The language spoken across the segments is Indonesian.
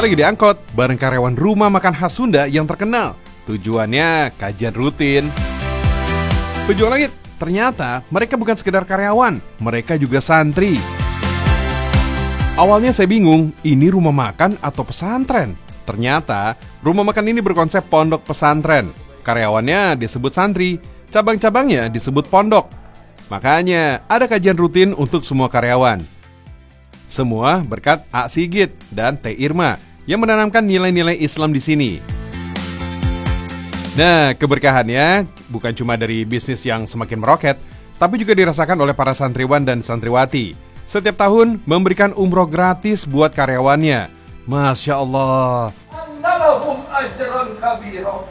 Saya lagi diangkut bareng karyawan rumah makan khas Sunda yang terkenal. Tujuannya kajian rutin. Pejuang Langit, ternyata mereka bukan sekedar karyawan, mereka juga santri. Awalnya saya bingung, ini rumah makan atau pesantren? Ternyata rumah makan ini berkonsep pondok pesantren. Karyawannya disebut santri, cabang-cabangnya disebut pondok. Makanya ada kajian rutin untuk semua karyawan. Semua berkat A. Sigit dan T. Irma yang menanamkan nilai-nilai Islam di sini. Nah, keberkahannya bukan cuma dari bisnis yang semakin meroket, tapi juga dirasakan oleh para santriwan dan santriwati. Setiap tahun memberikan umroh gratis buat karyawannya. Masya Allah. Annalahum ajran kabira.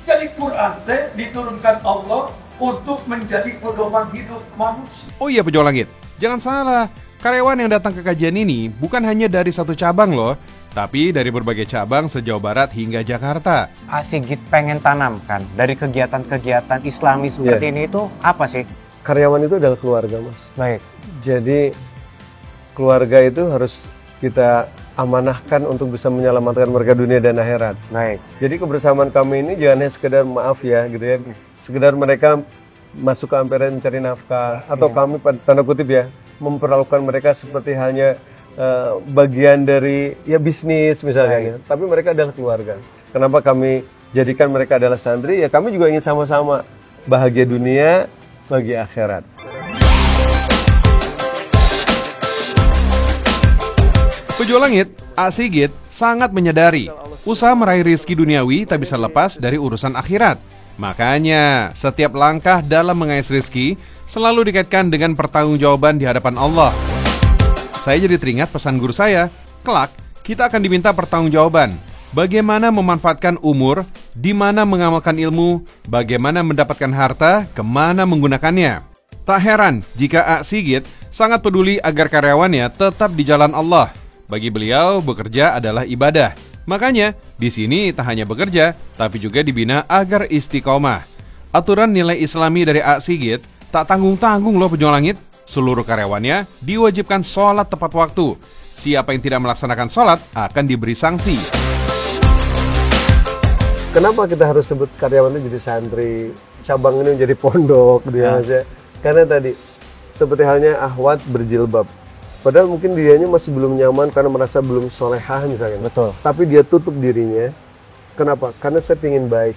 Jadi Quran diturunkan Allah untuk menjadi pedoman hidup manusia. Oh iya Pejuang Langit, jangan salah. Karyawan yang datang ke kajian ini bukan hanya dari satu cabang loh, tapi dari berbagai cabang sejauh barat hingga Jakarta. Sigit pengen tanamkan dari kegiatan-kegiatan Islami seperti ini itu apa sih? Karyawan itu adalah keluarga, Mas. Baik. Jadi keluarga itu harus kita amanahkan untuk bisa menyelamatkan mereka dunia dan akhirat. Baik. Jadi kebersamaan kami ini jangan hanya sekedar maaf ya gitu ya. Sekedar mereka masuk ke Ampera mencari nafkah atau kami pada tanda kutip ya memperlakukan mereka seperti halnya bagian dari ya bisnis misalnya. Tapi mereka adalah keluarga. Kenapa kami jadikan mereka adalah santri? Ya kami juga ingin sama-sama bahagia dunia bagi akhirat. Pejuang Langit, A. Sigit sangat menyadari usaha meraih rezeki duniawi tak bisa lepas dari urusan akhirat. Makanya setiap langkah dalam mengais rezeki selalu dikaitkan dengan pertanggungjawaban di hadapan Allah. Saya jadi teringat pesan guru saya, kelak kita akan diminta pertanggungjawaban. Bagaimana memanfaatkan umur, di mana mengamalkan ilmu, bagaimana mendapatkan harta, kemana menggunakannya. Tak heran jika A. Sigit sangat peduli agar karyawannya tetap di jalan Allah. Bagi beliau, bekerja adalah ibadah. Makanya, di sini tak hanya bekerja, tapi juga dibina agar istiqomah. Aturan nilai Islami dari A. Sigit tak tanggung-tanggung loh Pejuang Langit. Seluruh karyawannya diwajibkan sholat tepat waktu. Siapa yang tidak melaksanakan sholat akan diberi sanksi. Kenapa kita harus sebut karyawan itu jadi santri, cabang ini menjadi pondok gitu ya. Karena tadi seperti halnya akhwat berjilbab. Padahal mungkin dianya masih belum nyaman karena merasa belum solehah misalnya. Betul. Tapi dia tutup dirinya. Kenapa? Karena saya ingin baik.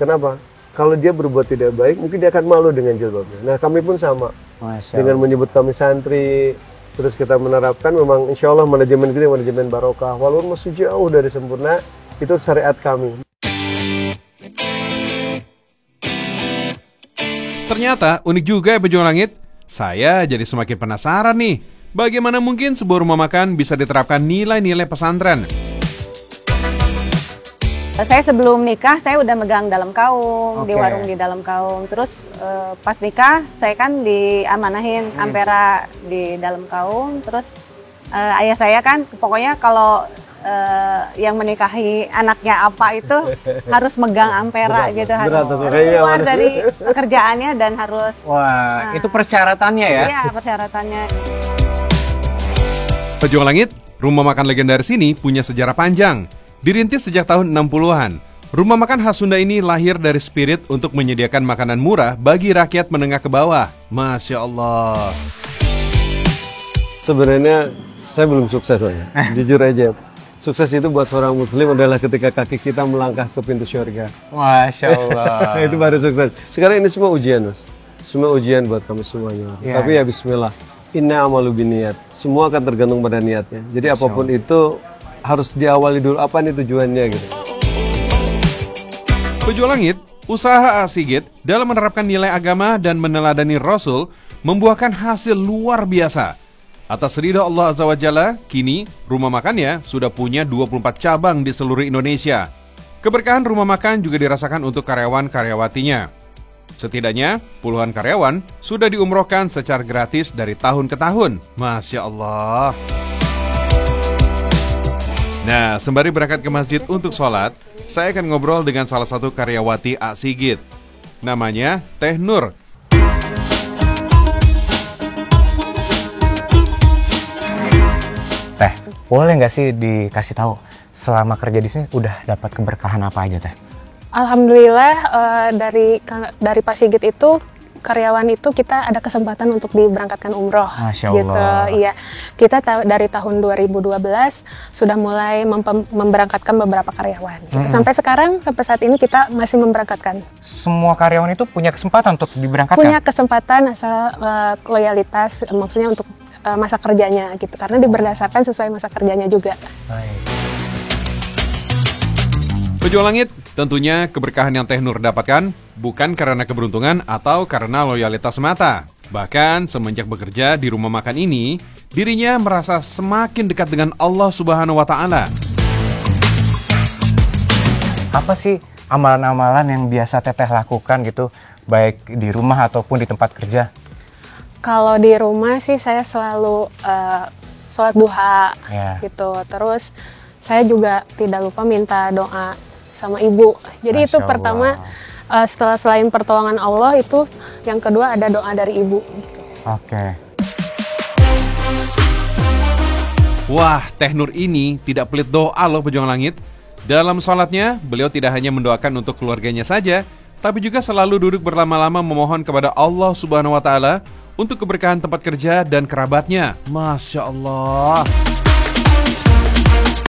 Kenapa? Kalau dia berbuat tidak baik, mungkin dia akan malu dengan jilbabnya. Nah kami pun sama. Dengan menyebut kami santri, terus kita menerapkan memang insya Allah manajemen kita manajemen barokah. Walaupun masih jauh dari sempurna, itu syariat kami. Ternyata unik juga ya Pejuang Langit. Saya jadi semakin penasaran nih. Bagaimana mungkin sebuah rumah makan bisa diterapkan nilai-nilai pesantren? Saya sebelum nikah, saya udah megang dalam kaum, di warung di dalam kaum. Terus pas nikah, saya kan diamanahin Ampera di dalam kaum. Terus ayah saya kan, pokoknya kalau yang menikahi anaknya apa itu harus megang Ampera gitu. Harus keluar dari pekerjaannya dan harus... Wah, itu persyaratannya ya? Iya, persyaratannya. Pejuang Langit, rumah makan legendaris ini punya sejarah panjang. Dirintis sejak tahun 60-an. Rumah makan khas Sunda ini lahir dari spirit untuk menyediakan makanan murah bagi rakyat menengah ke bawah. Masya Allah. Sebenarnya saya belum sukses soalnya. Jujur aja. Sukses itu buat seorang muslim adalah ketika kaki kita melangkah ke pintu syurga. Masya Allah. Itu baru sukses. Sekarang ini semua ujian, Mas. Semua ujian buat kami semuanya. Tapi ya bismillah. Inna amalu biniat. Semua akan tergantung pada niatnya. Jadi apapun itu harus diawali dulu. Apa nih tujuannya gitu. Pejuang Langit, usaha A. Sigit dalam menerapkan nilai agama dan meneladani Rasul membuahkan hasil luar biasa. Atas ridha Allah Azza wa Jalla, kini rumah makannya sudah punya 24 cabang di seluruh Indonesia. Keberkahan rumah makan juga dirasakan untuk karyawan-karyawatinya. Setidaknya puluhan karyawan sudah diumrohkan secara gratis dari tahun ke tahun. Masya Allah. Nah, sembari berangkat ke masjid untuk sholat, saya akan ngobrol dengan salah satu karyawati A. Sigit. Namanya Teh Nur. Teh, boleh nggak sih dikasih tahu selama kerja di sini udah dapat keberkahan apa aja teh? Alhamdulillah dari Pak Sigit itu karyawan itu kita ada kesempatan untuk diberangkatkan umroh. Masya Gitu, Allah. iya. Kita dari tahun 2012 sudah mulai memberangkatkan beberapa karyawan. Gitu. Sampai saat ini kita masih memberangkatkan. Semua karyawan itu punya kesempatan untuk diberangkatkan? Punya kesempatan asal loyalitas, maksudnya untuk masa kerjanya gitu. Karena berdasarkan sesuai masa kerjanya juga. Baik. Pejuang Langit, tentunya keberkahan yang Teh Nur dapatkan bukan karena keberuntungan atau karena loyalitas semata. Bahkan semenjak bekerja di rumah makan ini, dirinya merasa semakin dekat dengan Allah Subhanahu wa Ta'ala. Apa sih amalan-amalan yang biasa Teteh lakukan gitu, baik di rumah ataupun di tempat kerja? Kalau di rumah sih saya selalu sholat duha gitu. Terus saya juga tidak lupa minta doa sama ibu. Jadi itu pertama selain pertolongan Allah itu yang kedua ada doa dari ibu. Oke. Wah, Teh Nur ini tidak pelit doa loh Pejuang Langit. Dalam sholatnya, beliau tidak hanya mendoakan untuk keluarganya saja, tapi juga selalu duduk berlama-lama memohon kepada Allah Subhanahu wa Ta'ala untuk keberkahan tempat kerja dan kerabatnya. Masya Allah.